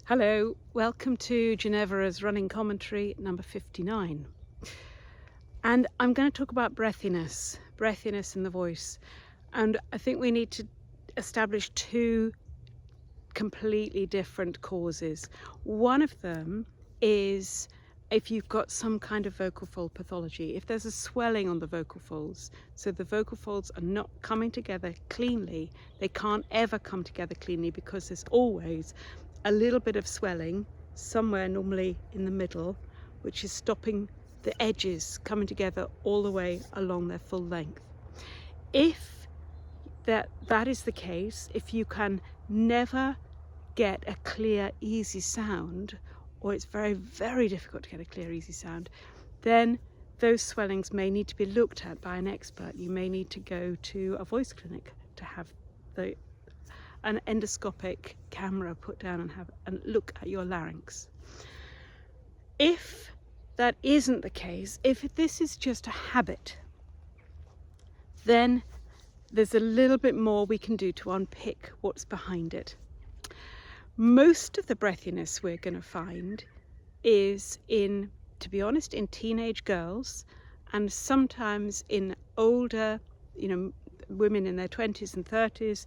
Hello, welcome to Genevora's running commentary number 59. And I'm going to talk about breathiness in the voice. And I think we need to establish two completely different causes. One of them is if you've got some kind of vocal fold pathology, if there's a swelling on the vocal folds, so the vocal folds are not coming together cleanly, they can't ever come together cleanly because there's always a little bit of swelling somewhere, normally in the middle, which is stopping the edges coming together all the way along their full length. If that is the case, if you can never get a clear, easy sound, or it's very, very difficult to get a clear, easy sound, then those swellings may need to be looked at by an expert. You may need to go to a voice clinic to have an endoscopic camera put down and look at your larynx. If that isn't the case, if this is just a habit, then there's a little bit more we can do to unpick what's behind it. Most of the breathiness we're going to find is to be honest, in teenage girls, and sometimes in older, women in their 20s and 30s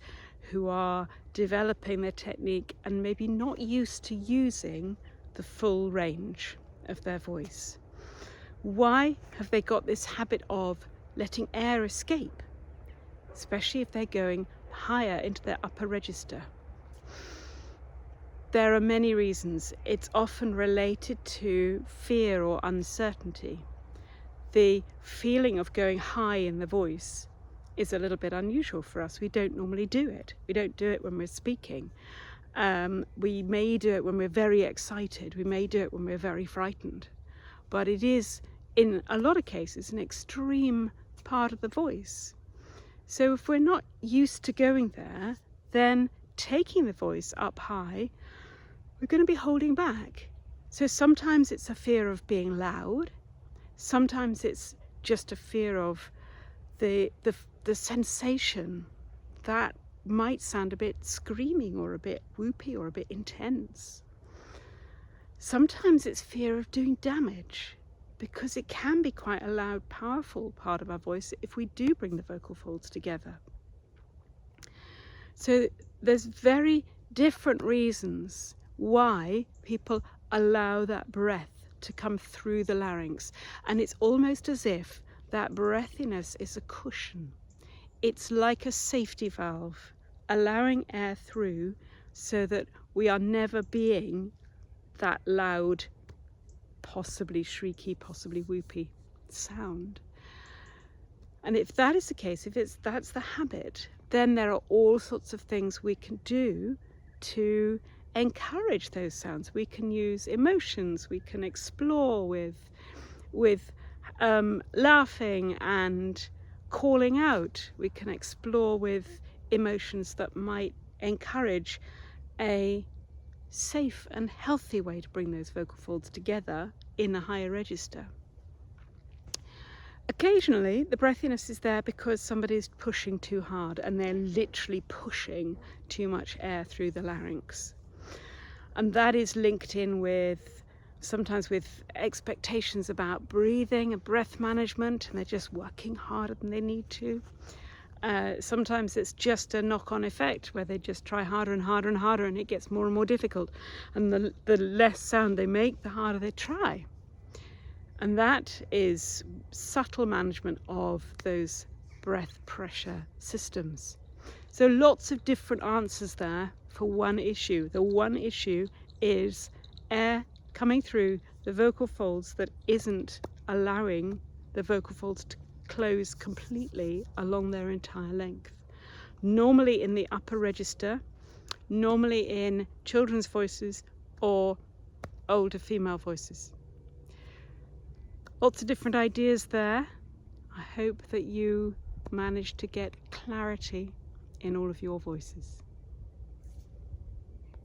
who are developing their technique and maybe not used to using the full range of their voice. Why have they got this habit of letting air escape, especially if they're going higher into their upper register? There are many reasons. It's often related to fear or uncertainty. The feeling of going high in the voice is a little bit unusual for us. We don't normally do it. We don't do it when we're speaking. We may do it when we're very excited. We may do it when we're very frightened. But it is, in a lot of cases, an extreme part of the voice. So if we're not used to going there, then taking the voice up high, we're going to be holding back. So sometimes it's a fear of being loud. Sometimes it's just a fear of the sensation that might sound a bit screaming or a bit whoopy or a bit intense. Sometimes it's fear of doing damage, because it can be quite a loud, powerful part of our voice if we do bring the vocal folds together. So there's very different reasons why people allow that breath to come through the larynx, and it's almost as if that breathiness is a cushion. It's like a safety valve, allowing air through so that we are never being that loud, possibly shrieky, possibly whoopy sound. And if that is the case, that's the habit, then there are all sorts of things we can do to encourage those sounds. We can use emotions, we can explore with laughing and calling out. We can explore with emotions that might encourage a safe and healthy way to bring those vocal folds together in a higher register. Occasionally the breathiness is there because somebody's pushing too hard and they're literally pushing too much air through the larynx, and that is linked in with sometimes with expectations about breathing and breath management, and they're just working harder than they need to. Sometimes it's just a knock-on effect where they just try harder and harder and harder, and it gets more and more difficult, and the less sound they make, the harder they try. And that is subtle management of those breath pressure systems. So lots of different answers there for one issue. The one issue is air coming through the vocal folds that isn't allowing the vocal folds to close completely along their entire length. Normally in the upper register, normally in children's voices or older female voices. Lots of different ideas there. I hope that you manage to get clarity in all of your voices.